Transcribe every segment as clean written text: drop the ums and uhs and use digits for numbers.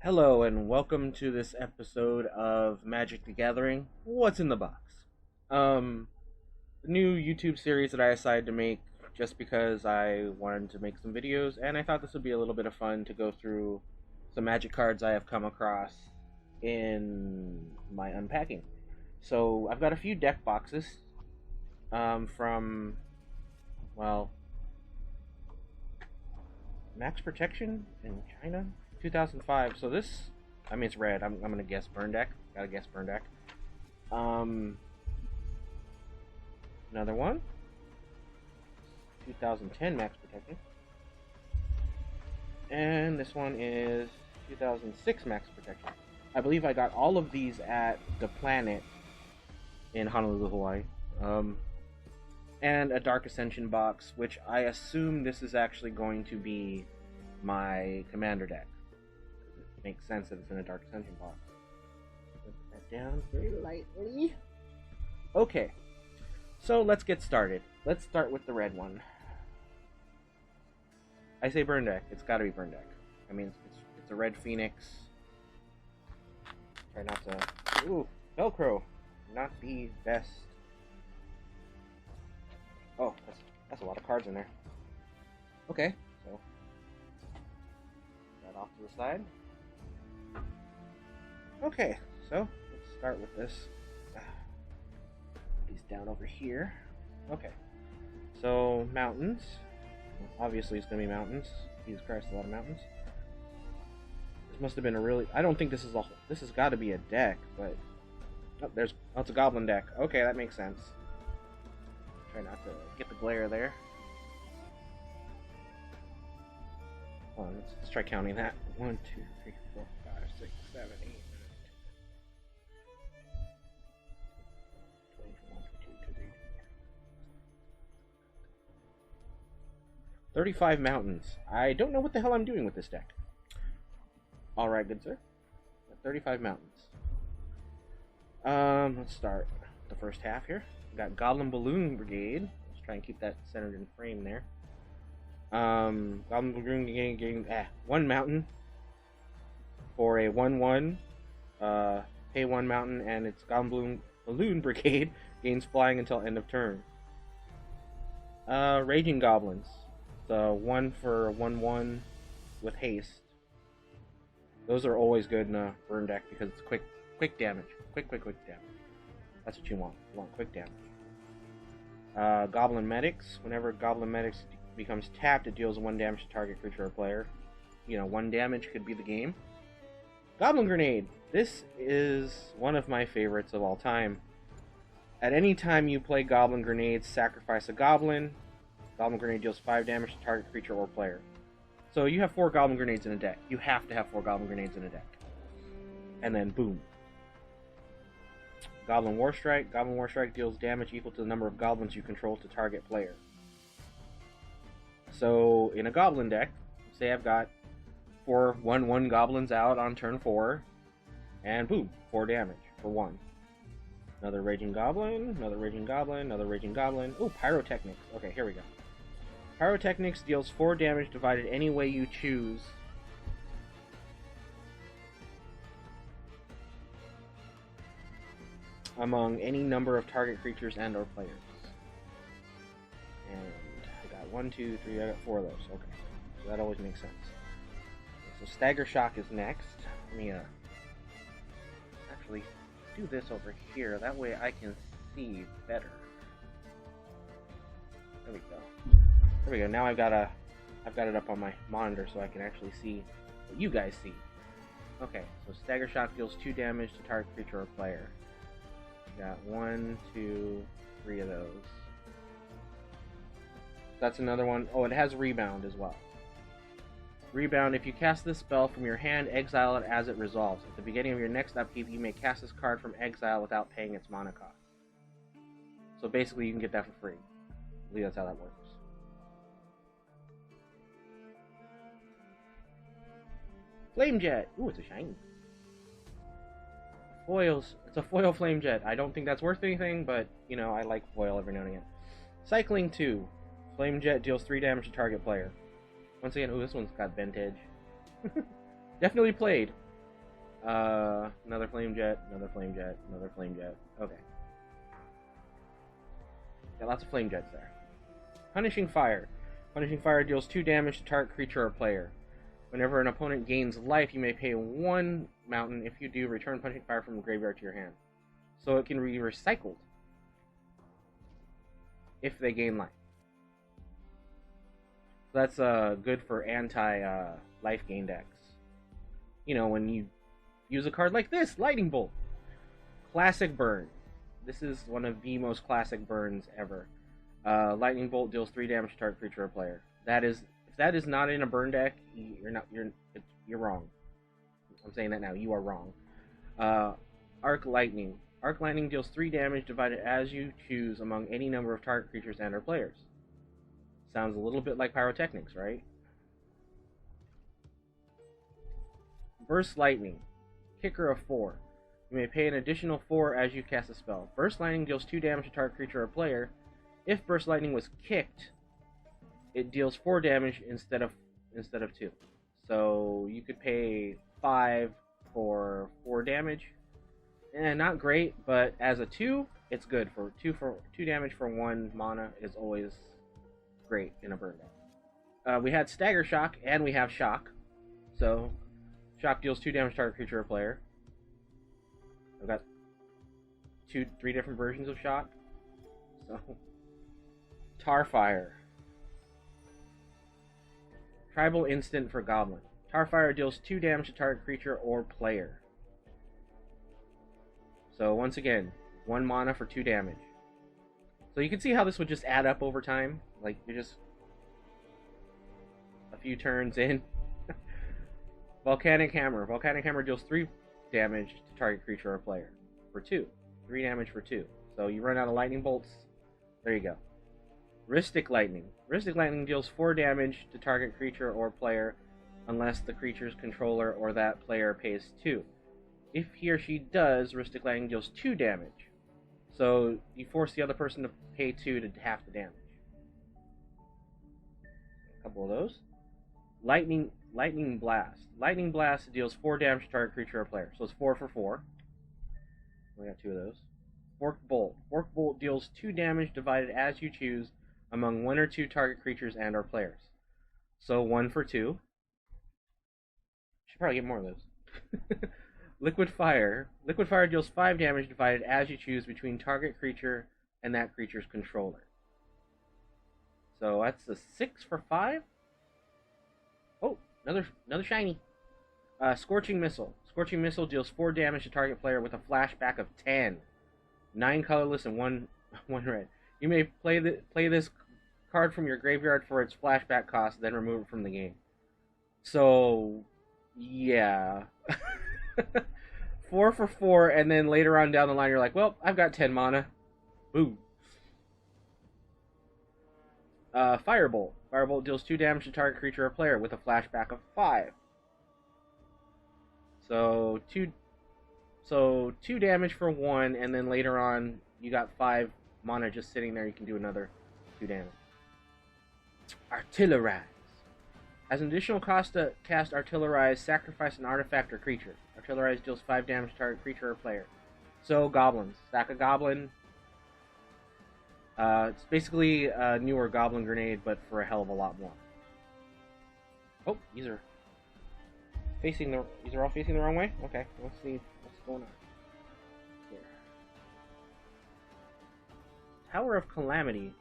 Hello and welcome to this episode of Magic the Gathering. What's in the box? The new YouTube series that I decided to make just because I wanted to make some videos, and I thought this would be a little bit of fun to go through some Magic cards I have come across in my unpacking. So I've got a few deck boxes from, well, Max Protection in China, 2005. So this, I mean, it's red. I'm gonna guess burn deck. Gotta guess burn deck. Another one. 2010 Max Protection. And this one is 2006 Max Protection. I believe I got all of these at the Planet in Honolulu, Hawaii. And a Dark Ascension box, which I assume this is actually going to be my commander deck. It makes sense that it's in a Dark Ascension box. Put that down very lightly. Okay, so let's get started. Let's start with the red one. I say burn deck. It's got to be burn deck. I mean, it's a red Phoenix. Try not to. Ooh, Velcro. Not the best. Oh, that's a lot of cards in there. Okay, so that off to the side. Okay, so let's start with this. Put these down over here. Okay, so mountains. Obviously, it's gonna be mountains. Jesus Christ, a lot of mountains. This must have been a really. I don't think this is a. This has got to be a deck, but it's a Goblin deck. Okay, that makes sense. Try not to get the glare there. Hold on, let's try counting that. 1, 2, 3, 4, 5, 6, 7, 8, 21, 22, 23. 35 mountains. I don't know what the hell I'm doing with this deck. Alright, good sir. 35 mountains. Let's start the first half here. We got Goblin Balloon Brigade. Let's try and keep that centered in frame there. Goblin Balloon Brigade getting 1 mountain for a 1/1. Pay 1 mountain, and it's Goblin Balloon Brigade gains flying until end of turn. Raging Goblins. So 1 for 1/1 with haste. Those are always good in a burn deck because it's quick damage. Quick damage. That's what you want. You want quick damage. Goblin Medics. Whenever Goblin Medics becomes tapped, it deals 1 damage to target creature or player. 1 damage could be the game. Goblin Grenade. This is one of my favorites of all time. At any time you play Goblin Grenade, sacrifice a Goblin. Goblin Grenade deals 5 damage to target creature or player. So you have 4 Goblin Grenades in a deck. You have to have 4 Goblin Grenades in a deck. And then boom. Goblin War Strike. Goblin War Strike deals damage equal to the number of goblins you control to target player. So, in a goblin deck, say I've got 4 1/1 goblins out on turn 4, and boom, 4 damage for 1. Another Raging Goblin, another Raging Goblin, another Raging Goblin. Oh, Pyrotechnics. Okay, here we go. Pyrotechnics deals 4 damage divided any way you choose. Among any number of target creatures and or players. And I got 1, 2, 3, I got 4 of those. Okay, so that always makes sense. Okay, so Stagger Shock is next. Let me actually do this over here. That way I can see better. There we go. There we go. Now I've got it up on my monitor so I can actually see what you guys see. Okay, so Stagger Shock deals 2 damage to target creature or player. Got 1, 2, 3 of those. That's another one. Oh, it has Rebound as well. Rebound, if you cast this spell from your hand, exile it as it resolves. At the beginning of your next upkeep, you may cast this card from exile without paying its mana cost. So basically, you can get that for free. I believe that's how that works. Flame Jet! Ooh, it's a shiny. Foils. It's a foil Flame Jet. I don't think that's worth anything, but, I like foil every now and again. Cycling 2. Flame Jet deals 3 damage to target player. Once again, ooh, this one's got vintage. Definitely played. Another Flame Jet, another Flame Jet, another Flame Jet. Okay. Got lots of Flame Jets there. Punishing Fire. Punishing Fire deals 2 damage to target creature or player. Whenever an opponent gains life, you may pay 1 mountain. If you do, return Punishing Fire from the graveyard to your hand. So it can be recycled if they gain life. So that's good for anti-life gain decks. You know, when you use a card like this, Lightning Bolt. Classic burn. This is one of the most classic burns ever. Lightning Bolt deals 3 damage to target creature or player. That is, if that is not in a burn deck, you're wrong. I'm saying that now. You are wrong. Arc Lightning. Arc Lightning deals 3 damage divided as you choose among any number of target creatures and/or players. Sounds a little bit like Pyrotechnics, right? Burst Lightning. Kicker of 4. You may pay an additional 4 as you cast a spell. Burst Lightning deals 2 damage to target creature or player. If Burst Lightning was kicked, it deals 4 damage instead of 2. So you could pay 5 for 4 damage. Not great, but as a 2, it's good. For 2 damage for 1 mana is always great in a burn deck. We had Stagger Shock, and we have Shock. So Shock deals 2 damage to target creature or player. I've got 3 different versions of Shock. So Tarfire. Tribal instant for Goblin. Tarfire deals 2 damage to target creature or player. So once again, 1 mana for 2 damage. So you can see how this would just add up over time. Like, you're just a few turns in. Volcanic Hammer. Volcanic Hammer deals 3 damage to target creature or player. For 2. 3 damage for 2. So you run out of lightning bolts. There you go. Rhystic Lightning. Rhystic Lightning deals 4 damage to target creature or player unless the creature's controller or that player pays 2. If he or she does, Rhystic Lightning deals 2 damage. So you force the other person to pay 2 to half the damage. A couple of those. Lightning Blast. Lightning Blast deals 4 damage to target creature or player. So it's 4 for 4. We got 2 of those. Forked Bolt. Forked Bolt deals 2 damage divided as you choose among 1 or 2 target creatures and/or players. So 1 for 2. Should probably get more of those. Liquid Fire. Liquid Fire deals 5 damage divided as you choose between target creature and that creature's controller. So that's a 6 for 5. Oh, another shiny. Scorching Missile. Scorching Missile deals 4 damage to target player with a flashback of 10. 9 colorless and 1 red. You may play this card from your graveyard for its flashback cost, then remove it from the game. So, yeah. 4 for 4, and then later on down the line, you're like, well, I've got 10 mana. Boo. Firebolt. Firebolt deals 2 damage to target creature or player with a flashback of 5. So 2 damage for 1, and then later on, you got 5 mana just sitting there. You can do another 2 damage. Artillerize. As an additional cost to cast Artillerize, sacrifice an artifact or creature. Artillerize deals 5 damage to target creature or player. So, goblins. Stack a goblin. It's basically a newer Goblin Grenade, but for a hell of a lot more. Oh, these are all facing the wrong way? Okay, let's see what's going on here. Tower of Calamity.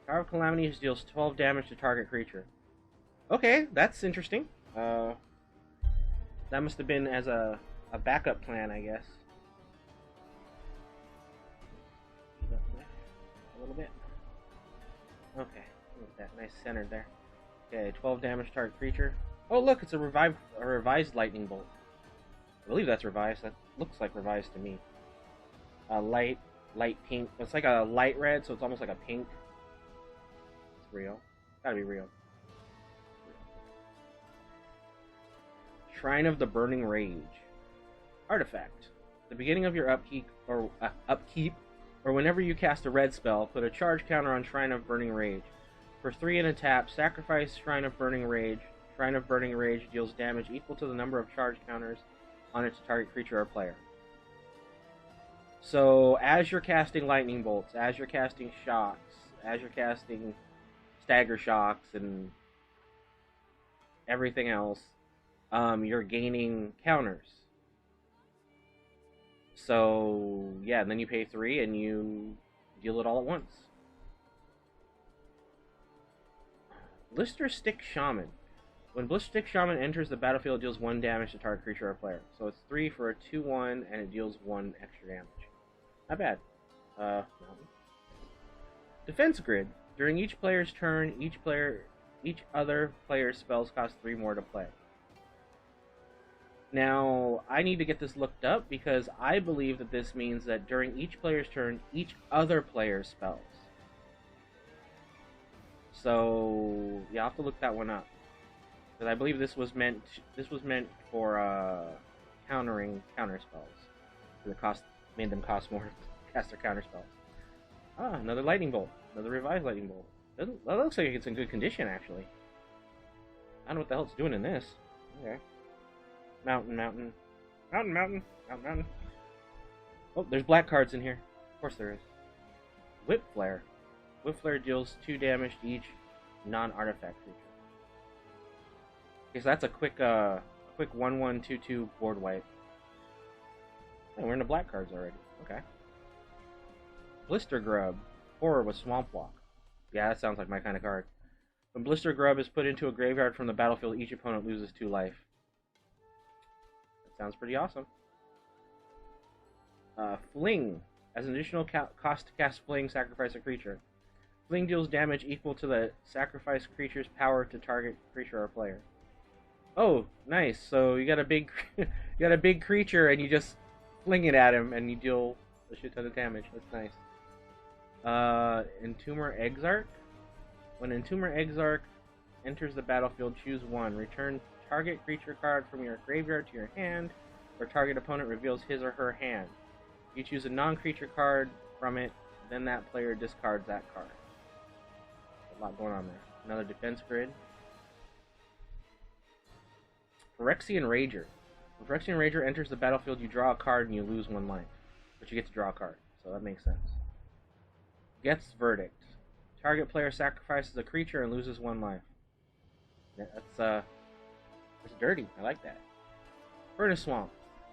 Tower of Calamity deals 12 damage to target creature. Okay, that's interesting. That must have been as a backup plan, I guess. A little bit. Okay, look at that, nice centered there. Okay, 12 damage target creature. Oh look, it's a revised lightning bolt. I believe that's revised. That looks like revised to me. Light pink. It's like a light red, so it's almost like a pink. It's real. Gotta be real. Shrine of the Burning Rage. Artifact. At the beginning of your upkeep, or whenever you cast a red spell, put a charge counter on Shrine of Burning Rage. For 3 and a tap, sacrifice Shrine of Burning Rage. Shrine of Burning Rage deals damage equal to the number of charge counters on its target creature or player. So as you're casting lightning bolts, as you're casting shocks, as you're casting stagger shocks and everything else, you're gaining counters. So yeah, and then you pay 3 and you deal it all at once. Blister Stick Shaman. When Blister Stick Shaman enters the battlefield, it deals 1 damage to target creature or player. So it's 3 for a 2/1, and it deals 1 extra damage. Not bad. Defense Grid. During each player's turn, each other player's spells cost 3 more to play. Now, I need to get this looked up because I believe that this means that during each player's turn, each other player's spells. So, yeah, I'll have to look that one up. Because I believe this was meant for countering counter spells. The made them cost more to cast their counter spells. Ah, another lightning bolt. Another revised lightning bolt. That looks like it's in good condition, actually. I don't know what the hell it's doing in this. Okay. Mountain. Oh, there's black cards in here. Of course there is. Whip Flare. Whip Flare deals 2 damage to each non-artifact creature. Okay, so that's a quick 1/1/2/2 board wipe. Oh, we're into black cards already. Okay. Blister Grub. Horror with Swamp Walk. Yeah, that sounds like my kind of card. When Blister Grub is put into a graveyard from the battlefield, each opponent loses 2 life. That sounds pretty awesome. Fling. As an additional cost to cast Fling, sacrifice a creature. Fling deals damage equal to the sacrificed creature's power to target creature or player. Oh, nice. So you got a big creature and you just fling it at him and you deal a shit ton of damage. That's nice. Entomber Exarch. When Entomber Exarch enters the battlefield, choose 1. Return target creature card from your graveyard to your hand, or target opponent reveals his or her hand. You choose a non-creature card from it, then that player discards that card. A lot going on there. Another defense grid. Phyrexian Rager. When Phyrexian Rager enters the battlefield, you draw a card and you lose 1 life. But you get to draw a card, so that makes sense. Geth's Verdict. Target player sacrifices a creature and loses 1 life. Yeah, that's dirty. I like that. Furnace Swamp.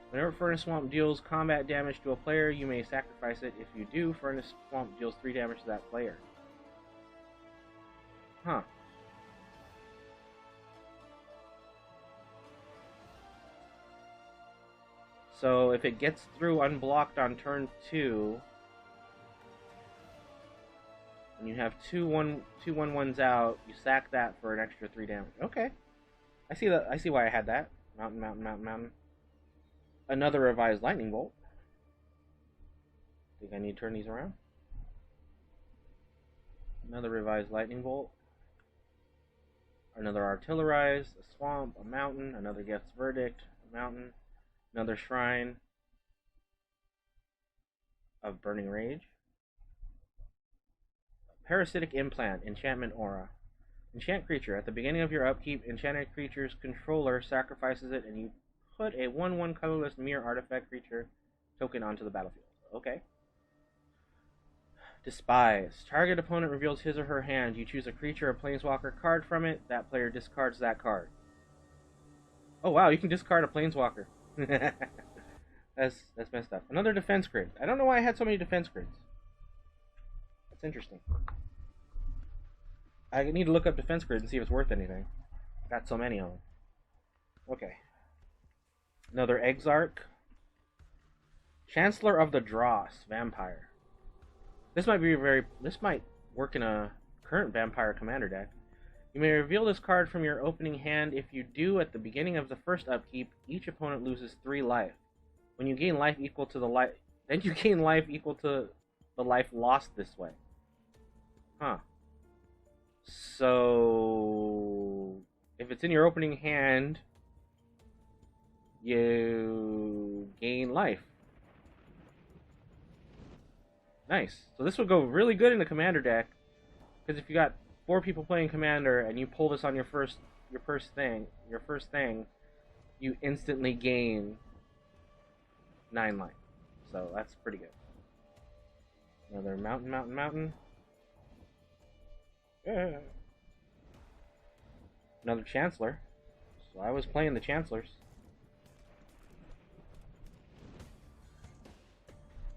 Whenever Furnace Swamp deals combat damage to a player, you may sacrifice it. If you do, Furnace Swamp deals 3 damage to that player. Huh. So if it gets through unblocked on turn 2, and you have 2/1/1s out, you sack that for an extra 3 damage. Okay. I see that. I see why I had that. Mountain. Another revised lightning bolt. Think I need to turn these around. Another revised lightning bolt. Another artillerized, a swamp, a mountain, another Geth's Verdict, a mountain, another shrine of Burning Rage. Parasitic Implant, Enchantment Aura. Enchant creature. At the beginning of your upkeep, enchanted creature's controller sacrifices it, and you put a 1/1 colorless mirror artifact creature token onto the battlefield. Okay. Despise. Target opponent reveals his or her hand. You choose a creature or planeswalker card from it. That player discards that card. Oh wow, you can discard a planeswalker. That's messed up. Another defense grid. I don't know why I had so many defense grids. That's interesting. I need to look up defense grids and see if it's worth anything. Got so many of them. Okay. Another Exarch. Chancellor of the Dross, Vampire. This might work in a current Vampire Commander deck. You may reveal this card from your opening hand. If you do, at the beginning of the first upkeep, each opponent loses 3 life. When you gain life equal to the life, then you gain life equal to the life lost this way. Huh. So if it's in your opening hand, you gain life. Nice. So this would go really good in the Commander deck, because if you got 4 people playing Commander and you pull this on your first thing, you instantly gain 9 life. So that's pretty good. Another mountain. Yeah. Another Chancellor. So I was playing the Chancellors.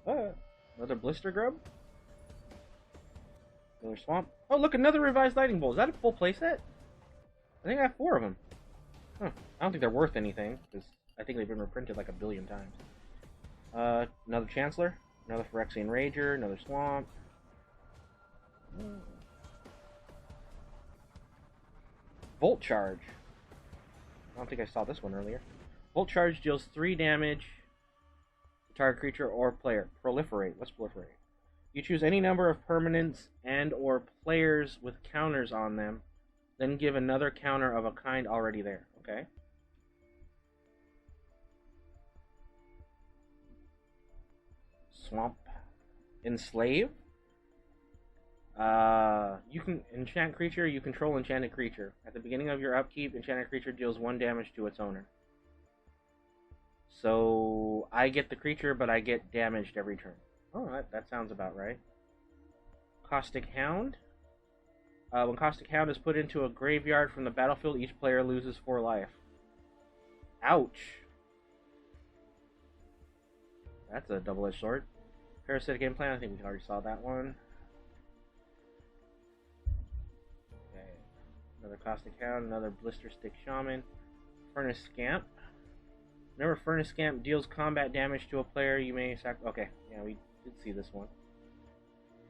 Another Blister Grub. Another Swamp. Oh, look, another Revised Lightning Bolt. Is that a full playset? I think I have 4 of them. Huh. I don't think they're worth anything, because I think they've been reprinted like 1 billion times. Another Chancellor. Another Phyrexian Rager. Another Swamp. Volt Charge. I don't think I saw this one earlier. Volt Charge deals 3 damage to target creature or player. Proliferate. What's proliferate? You choose any number of permanents and or players with counters on them, then give another counter of a kind already there. Okay. Swamp. Enslave. You can enchant creature. You control enchanted creature. At the beginning of your upkeep, enchanted creature deals 1 damage to its owner. So I get the creature, but I get damaged every turn. Oh, that sounds about right. Caustic Hound. When Caustic Hound is put into a graveyard from the battlefield, each player loses 4 life. Ouch. That's a double-edged sword. Parasitic Implant. I think we already saw that one. Another Caustic Hound, another Blister Stick Shaman, Furnace Scamp. Whenever Furnace Scamp deals combat damage to a player, you may okay, yeah, we did see this one.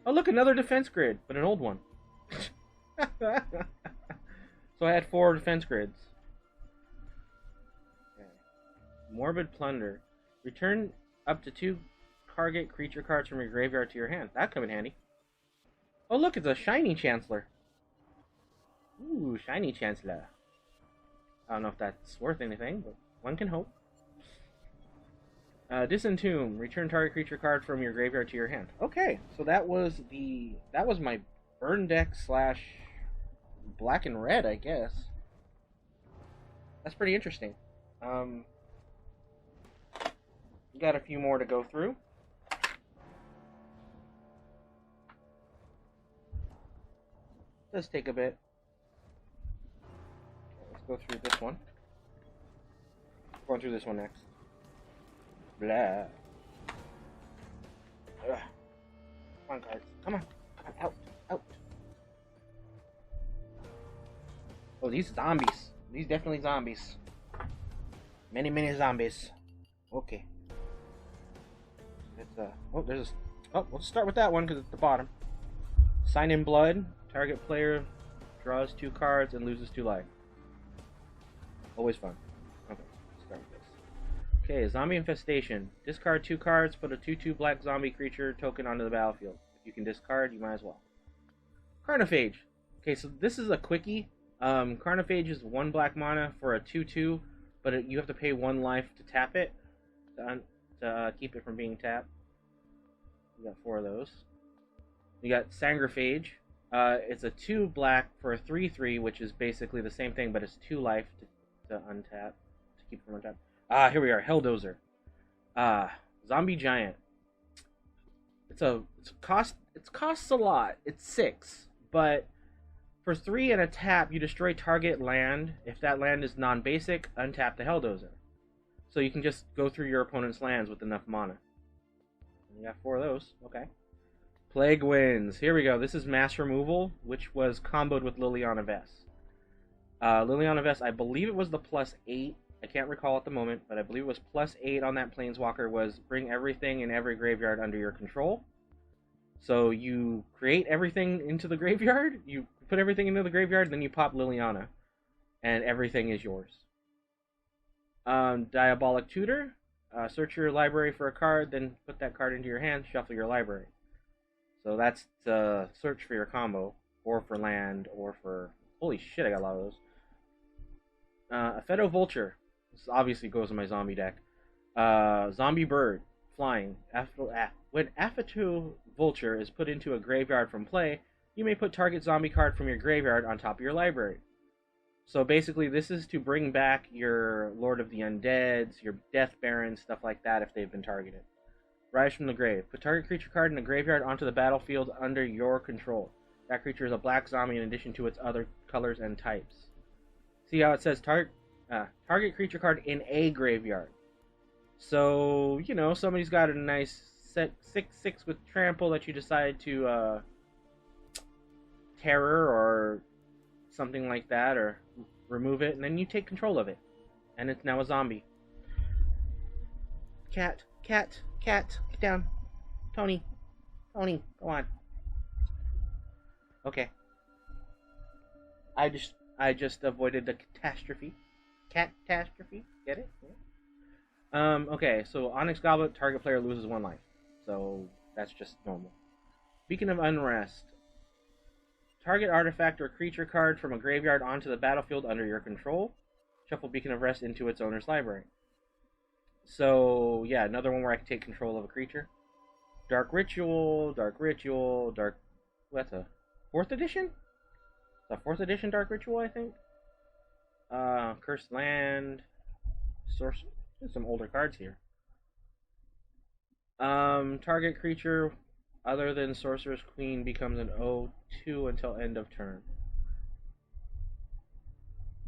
Oh, look, another Defense Grid, but an old one. So I had 4 Defense Grids. Okay. Morbid Plunder. Return up to 2 target creature cards from your graveyard to your hand. That'd come in handy. Oh, look, it's a shiny Chancellor. Ooh, shiny Chancellor. I don't know if that's worth anything, but one can hope. Disentomb. Return target creature card from your graveyard to your hand. Okay, so that was my burn deck / black and red, I guess. That's pretty interesting. Got a few more to go through. Does take a bit. Go through this one. Going through this one next. Blah. Ugh. Come on, cards. Come on. Out. Oh, these zombies. These definitely zombies. Many zombies. Okay. It's let's start with that one because it's the bottom. Sign in Blood. Target player draws 2 cards and loses 2 life. Always fun. Okay, let's start with this. Okay, Zombie Infestation. Discard 2 cards, put a 2/2 black zombie creature token onto the battlefield. If you can discard, you might as well. Carnophage. Okay, so this is a quickie. Carnophage is 1 black mana for a 2/2, but you have to pay 1 life to tap it, to keep it from being tapped. You got 4 of those. You got Sangrophage. It's a 2 black for a 3/3, which is basically the same thing, but it's 2 life to untap, to keep from untap. Here we are, Helldozer. Zombie Giant. It costs a lot. It's 6, but for 3 and a tap, you destroy target land. If that land is non-basic, untap the Helldozer. So you can just go through your opponent's lands with enough mana. And you got 4 of those. Okay. Plague Winds. Here we go. This is mass removal, which was comboed with Liliana Vess. Liliana Vess, I believe it was the +8. I can't recall at the moment, but I believe it was +8 on that Planeswalker was bring everything in every graveyard under your control. So you create everything into the graveyard, you put everything into the graveyard, then you pop Liliana, and everything is yours. Diabolic Tutor. Search your library for a card, then put that card into your hand, shuffle your library. So that's the search for your combo, or for land, or for... Holy shit, I got a lot of those. Apheto Vulture. This obviously goes in my zombie deck. Zombie Bird. Flying. When Apheto Vulture is put into a graveyard from play, you may put target zombie card from your graveyard on top of your library. So basically, this is to bring back your Lord of the Undeads, your Death Barons, stuff like that if they've been targeted. Rise from the Grave. Put target creature card in the graveyard onto the battlefield under your control. That creature is a black zombie in addition to its other colors and types. See how it says target creature card in a graveyard. So, you know, somebody's got a nice 6/6 with trample that you decide to terror or something like that, or remove it, and then you take control of it. And it's now a zombie. Cat, get down. Tony, go on. Okay. I just avoided the catastrophe. Catastrophe? Get it? Yeah. Okay, so Onyx Goblet, target player loses 1 life. So that's just normal. Beacon of Unrest. Target artifact or creature card from a graveyard onto the battlefield under your control. Shuffle Beacon of Rest into its owner's library. So, yeah, another one where I can take control of a creature. Dark Ritual. What's a 4th edition? It's a 4th edition Dark Ritual, I think. Cursed Land. Source. There's some older cards here. Target creature other than Sorcerer's Queen becomes an 0/2 until end of turn.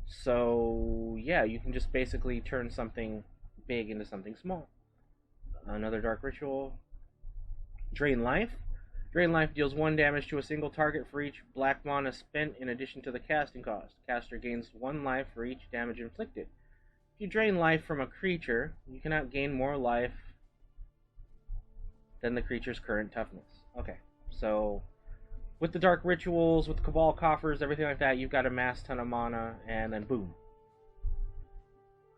So, yeah, you can just basically turn something big into something small. Another Dark Ritual. Drain Life. Drain Life deals 1 damage to a single target for each black mana spent in addition to the casting cost. Caster gains 1 life for each damage inflicted. If you drain life from a creature, you cannot gain more life than the creature's current toughness. Okay, so with the Dark Rituals, with the Cabal Coffers, everything like that, you've got a mass ton of mana, and then boom.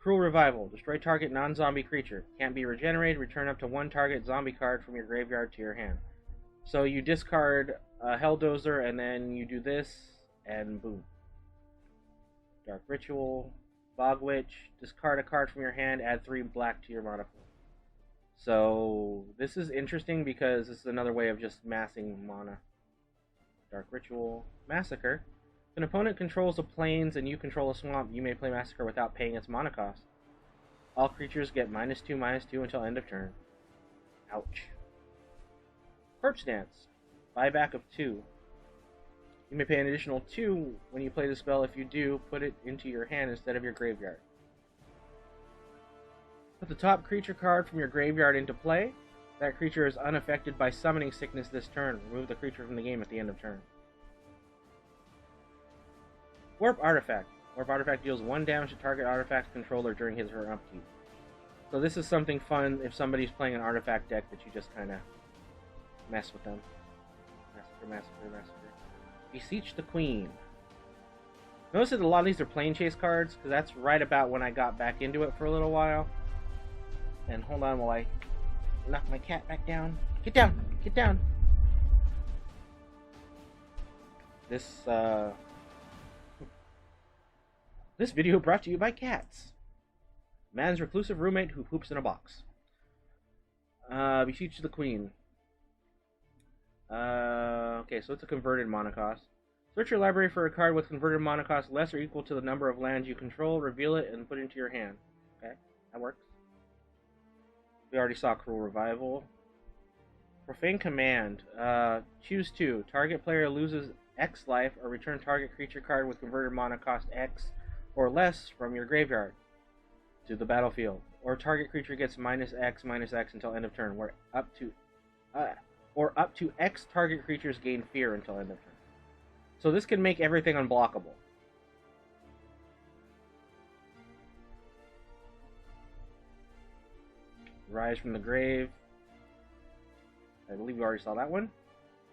Cruel Revival. Destroy target non-zombie creature. Can't be regenerated. Return up to 1 target zombie card from your graveyard to your hand. So you discard a Helldozer, and then you do this, and boom. Dark Ritual. Bog Witch. Discard a card from your hand, add 3 black to your mana pool. So this is interesting because this is another way of just massing mana. Dark Ritual. Massacre. If an opponent controls the plains and you control a swamp, you may play Massacre without paying its mana cost. All creatures get -2/-2 until end of turn. Ouch. Corpse Dance. Buyback of 2. You may pay an additional 2 when you play the spell. If you do, put it into your hand instead of your graveyard. Put the top creature card from your graveyard into play. That creature is unaffected by summoning sickness this turn. Remove the creature from the game at the end of turn. Warp Artifact. Warp Artifact deals 1 damage to target artifact controller during his or her upkeep. So this is something fun if somebody's playing an artifact deck that you just kind of mess with them. Massacre. Beseech the Queen. Notice that a lot of these are plane chase cards, because that's right about when I got back into it for a little while. And hold on while I knock my cat back down. Get down! This video brought to you by cats. Man's reclusive roommate who poops in a box. Beseech the Queen. Okay, so it's a converted mana cost. Search your library for a card with converted mana cost less or equal to the number of lands you control, reveal it, and put it into your hand. Okay, that works. We already saw Cruel Revival. Profane Command. Choose 2. Target player loses X life, or return target creature card with converted mana cost X or less from your graveyard to the battlefield. Or target creature gets -X until end of turn, where up to X target creatures gain fear until end of turn. So this can make everything unblockable. Rise from the Grave. I believe we already saw that one.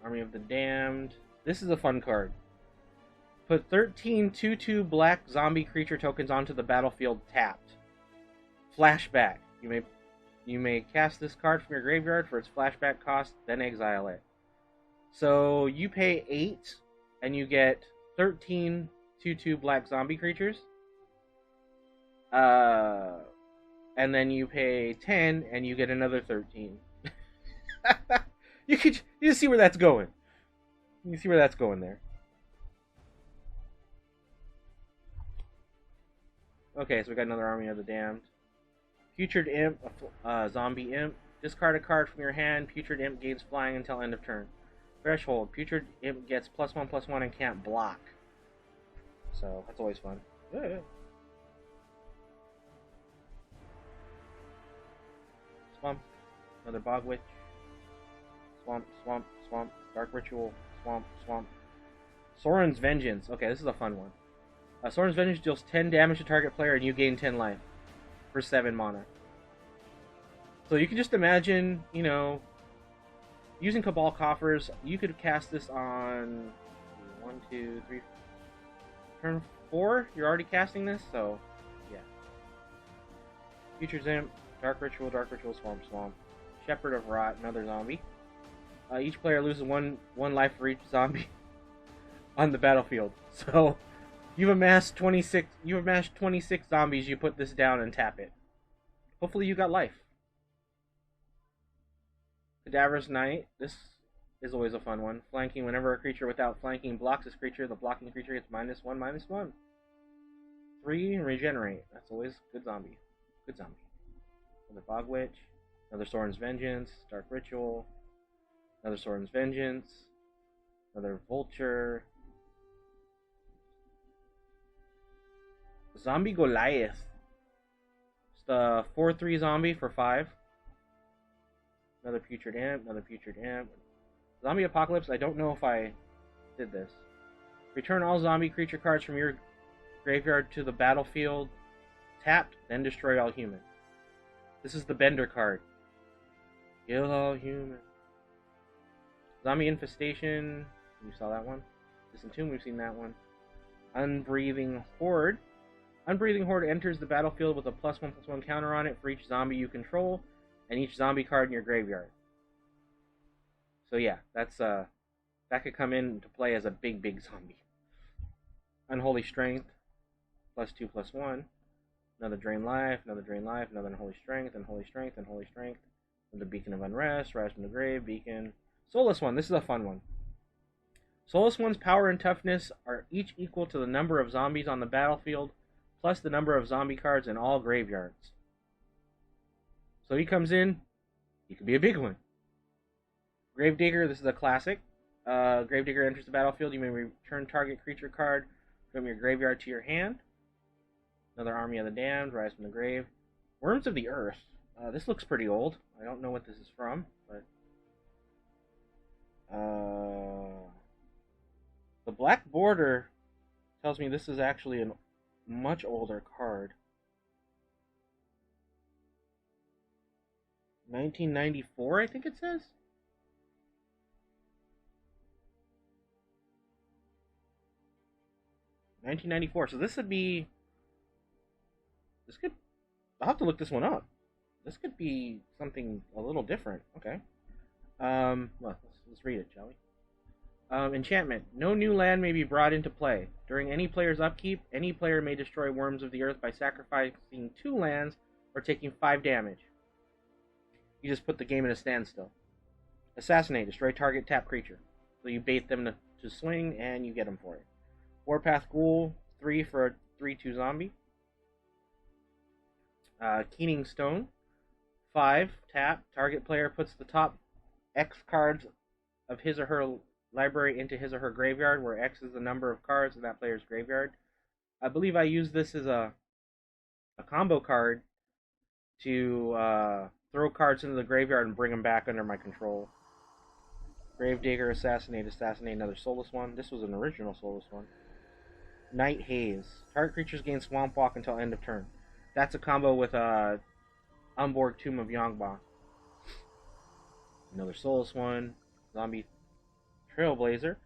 Army of the Damned. This is a fun card. Put 13 2/2 black zombie creature tokens onto the battlefield tapped. Flashback. You may cast this card from your graveyard for its flashback cost, then exile it. So you pay 8 and you get 13 2/2 black zombie creatures. And then you pay 10 and you get another 13. You see where that's going. You see where that's going there. Okay, so we got another Army of the Damned. Putrid Imp, zombie imp. Discard a card from your hand. Putrid Imp gains flying until end of turn. Threshold. Putrid Imp gets +1/+1 and can't block. So, that's always fun. Yeah. Swamp. Another Bog Witch. Swamp, swamp, swamp. Dark Ritual. Swamp, swamp. Soren's Vengeance. Okay, this is a fun one. Soren's Vengeance deals 10 damage to target player and you gain 10 life for 7 mana. So you can just imagine, you know, using Cabal Coffers, you could cast this on 1, 2, 3, turn 4. You're already casting this, so yeah. Future Imp, Dark Ritual, Swamp, Swamp. Shepherd of Rot, another zombie. Each player loses one life for each zombie on the battlefield. So you've amassed 26 zombies, you put this down and tap it. Hopefully you got life. Cadavers Knight. This is always a fun one. Flanking. Whenever a creature without flanking blocks this creature, the blocking creature gets -1/-1. 3 and regenerate. That's always good zombie. Good zombie. Another Bog Witch. Another Soren's Vengeance. Dark Ritual. Another Soren's Vengeance. Another Vulture. Zombie Goliath. It's the 4/3 zombie for 5. Another Putrid Imp. Another Putrid Imp. Zombie Apocalypse. I don't know if I did this. Return all zombie creature cards from your graveyard to the battlefield. Tapped, then destroy all humans. This is the Bender card. Kill all humans. Zombie Infestation. You saw that one. Disentomb, we've seen that one. Unbreathing Horde. Unbreathing Horde enters the battlefield with a +1/+1 counter on it for each zombie you control, and each zombie card in your graveyard. So yeah, that's that could come into play as a big zombie. Unholy Strength, +2/+1. Another Drain Life, another Drain Life, another Unholy Strength, Unholy Strength, Unholy Strength. Another Beacon of Unrest, Rise from the Grave, Beacon. Soulless One, this is a fun one. Soulless One's power and toughness are each equal to the number of zombies on the battlefield, plus the number of zombie cards in all graveyards. So he comes in, he could be a big one. Gravedigger, this is a classic. Gravedigger enters the battlefield, you may return target creature card from your graveyard to your hand. Another Army of the Damned, Rise from the Grave. Worms of the Earth. This looks pretty old. I don't know what this is from, but the black border tells me this is actually a much older card. 1994, I think it says. $1994. So this would be. I'll have to look this one up. This could be something a little different. Okay. Well, let's read it, shall we? Enchantment. No new land may be brought into play. During any player's upkeep, any player may destroy Worms of the Earth by sacrificing 2 lands or taking 5 damage. You just put the game in a standstill. Assassinate. Destroy target tap creature. So you bait them to swing, and you get them for it. Warpath Ghoul. 3 for a 3/2 zombie. Keening Stone. 5. Tap. Target player puts the top X cards of his or her library into his or her graveyard, where X is the number of cards in that player's graveyard. I believe I use this as a combo card to throw cards into the graveyard and bring them back under my control. Gravedigger, Assassinate, another Soulless One. This was an original Soulless One. Night Haze. Target creatures gain Swamp Walk until end of turn. That's a combo with Umborg, Tomb of Yangba. Another Soulless One. Zombie Trailblazer.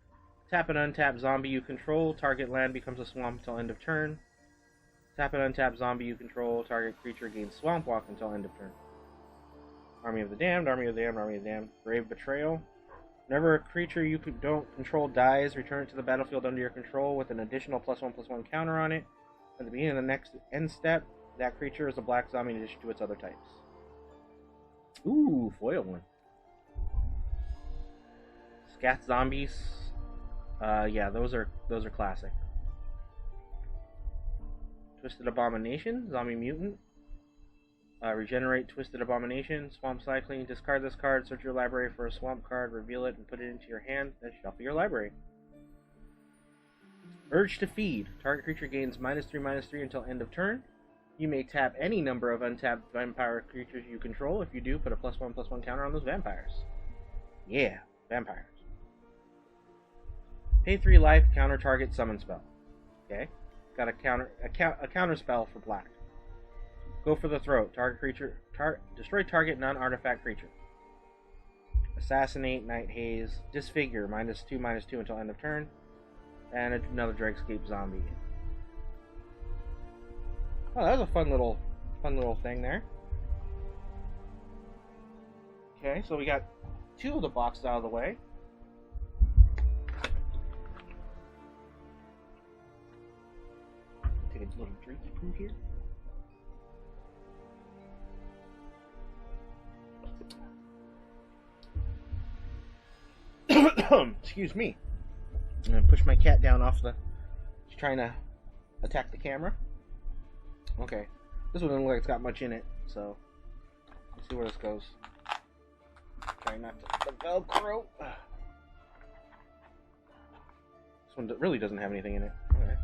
Tap and untap zombie you control. Target land becomes a swamp until end of turn. Tap and untap zombie you control. Target creature gains Swamp Walk until end of turn. Army of the Damned, Army of the Damned, Army of the Damned. Grave Betrayal. Whenever a creature you don't control dies, return it to the battlefield under your control with an additional +1/+1 counter on it. At the beginning of the next end step, that creature is a black zombie in addition to its other types. Ooh, foil one. Scat Zombies. Yeah, those are classic. Twisted Abomination, Zombie Mutant. Regenerate Twisted Abomination, Swamp Cycling, discard this card, search your library for a swamp card, reveal it, and put it into your hand, then shuffle your library. Urge to Feed. Target creature gains -3/-3 until end of turn. You may tap any number of untapped vampire creatures you control. If you do, put a +1/+1 counter on those vampires. Yeah, vampires. Pay 3 life, counter target summon spell. Okay, got a counter spell for black. Go for the Throat. Target creature. Destroy target non-artifact creature. Assassinate, Night Haze, Disfigure, -2/-2 until end of turn, and another Dregscape zombie. Oh, that was a fun little thing there. Okay, so we got 2 of the boxes out of the way. Take a little drinky poo here. Excuse me. I'm gonna push my cat down off the. She's trying to attack the camera. Okay, this one doesn't look like it's got much in it, so let's see where this goes. Try not to Velcro. This one really doesn't have anything in it. Okay.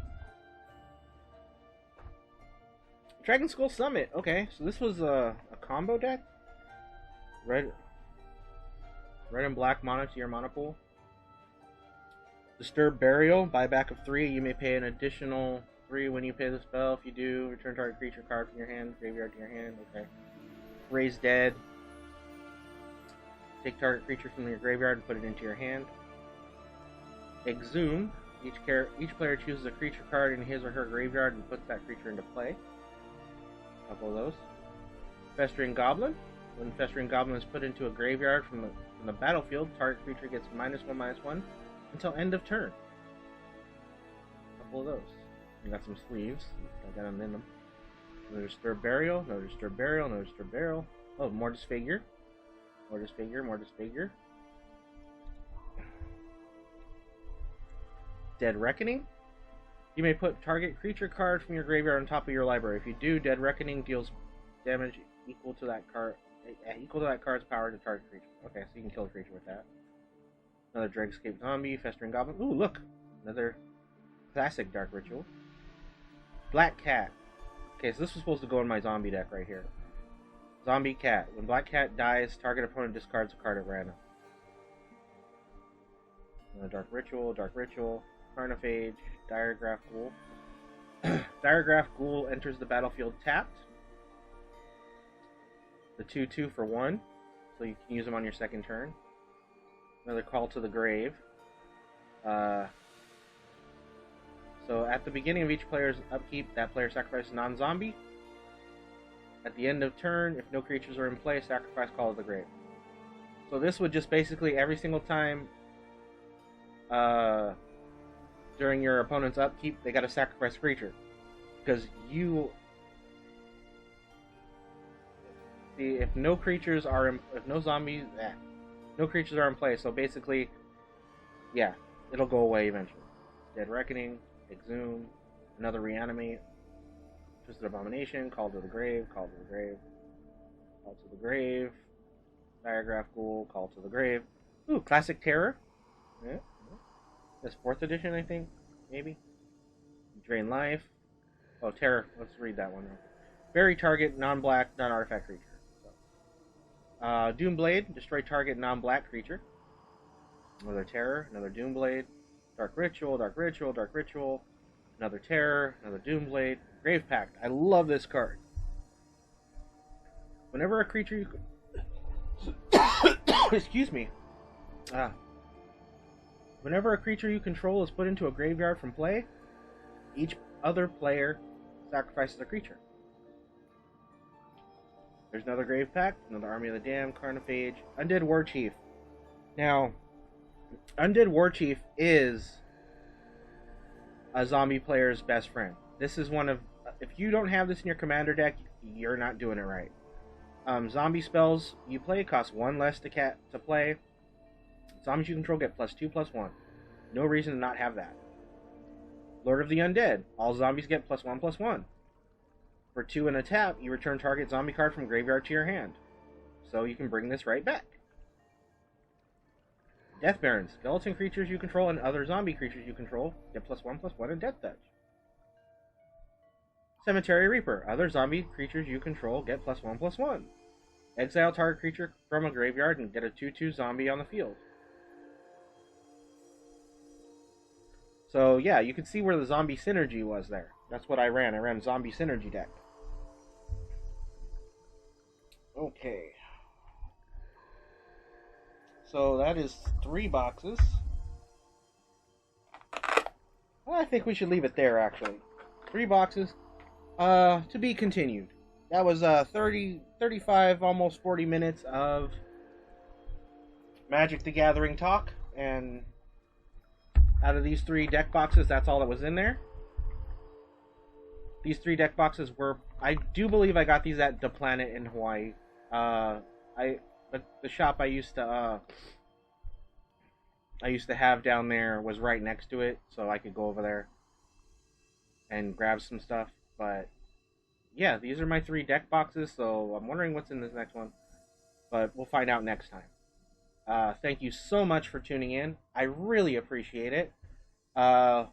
Dragon Skull Summit. Okay, so this was a combo deck. Red and black mono to your mono pool. Disturb Burial, buyback of 3. You may pay an additional 3 when you pay the spell. If you do, return target creature card from your hand, graveyard to your hand. Okay. Raise Dead. Take target creature from your graveyard and put it into your hand. Exhume. Each player chooses a creature card in his or her graveyard and puts that creature into play. A couple of those. Festering Goblin. When Festering Goblin is put into a graveyard from the battlefield, target creature gets -1/-1 until end of turn. A couple of those. We got some sleeves. I got them in them. Another Disturb Burial, another Disturb Burial, another Disturb Burial. Oh, more Disfigure. More Disfigure, more Disfigure. Dead Reckoning. You may put target creature card from your graveyard on top of your library. If you do, Dead Reckoning deals damage equal to that card's power to target creature. Okay, so you can kill a creature with that. Another Dregscape Zombie, Festering Goblin. Ooh, look! Another classic Dark Ritual. Black Cat. Okay, so this was supposed to go in my zombie deck right here. Zombie Cat. When Black Cat dies, target opponent discards a card at random. Another Dark Ritual, Carnophage, Diregraph Ghoul. Diregraph Ghoul enters the battlefield tapped. The 2/2 for 1, so you can use them on your second turn. Another Call to the Grave. So at the beginning of each player's upkeep, that player sacrifices a non-zombie. At the end of turn, if no creatures are in play, sacrifice Call to the Grave. So this would just basically every single time during your opponent's upkeep, they got to sacrifice a creature. Because you... See, if no creatures are in... If no zombies... no creatures are in play, so basically... Yeah, it'll go away eventually. Dead Reckoning, Exhume, another Reanimate, Twisted Abomination, Call to the Grave, Call to the Grave, Call to the Grave, Diregraph Ghoul, Call to the Grave. Ooh, Classic Terror. Yeah. This 4th edition, I think, maybe. Drain Life. Oh, Terror. Let's read that one. Bury target non-black, non-artifact creature. So. Doomblade. Destroy target non-black creature. Another Terror. Another Doomblade. Dark Ritual. Dark Ritual. Dark Ritual. Another Terror. Another Doomblade. Grave Pact. I love this card. Whenever a creature you... Excuse me. Whenever a creature you control is put into a graveyard from play, each other player sacrifices a creature. There's another Grave Pact, another Army of the Damned, Carnophage, Undead Warchief. Now, Undead Warchief is a zombie player's best friend. This is one of... If you don't have this in your commander deck, you're not doing it right. Zombie spells you play cost 1 less to play. Zombies you control get +2/+1. No reason to not have that. Lord of the Undead. All zombies get +1/+1. For 2 and a tap, you return target zombie card from graveyard to your hand. So you can bring this right back. Death Barons. Skeleton creatures you control and other zombie creatures you control get +1/+1 in Death Touch. Cemetery Reaper. Other zombie creatures you control get +1/+1. Exile target creature from a graveyard and get a 2/2 zombie on the field. So yeah, you can see where the zombie synergy was there. That's what I ran. I ran zombie synergy deck. Okay. So that is 3 boxes. I think we should leave it there, actually. 3 boxes. To be continued. That was 35, almost 40 minutes of Magic the Gathering talk. And out of these 3 deck boxes, that's all that was in there. These 3 deck boxes were... I do believe I got these at The Planet in Hawaii. The shop I used to have down there was right next to it, so I could go over there and grab some stuff. But yeah, these are my 3 deck boxes, so I'm wondering what's in this next one. But we'll find out next time. Thank you so much for tuning in. I really appreciate it. I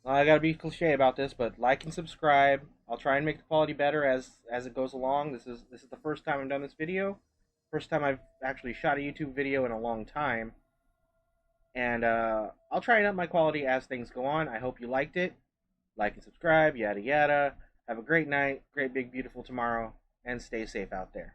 gotta be cliche about this, but like and subscribe. I'll try and make the quality better as it goes along. This is the first time I've done this video. First time I've actually shot a YouTube video in a long time. And I'll try and up my quality as things go on. I hope you liked it. Like and subscribe, yada yada. Have a great night, great big beautiful tomorrow, and stay safe out there.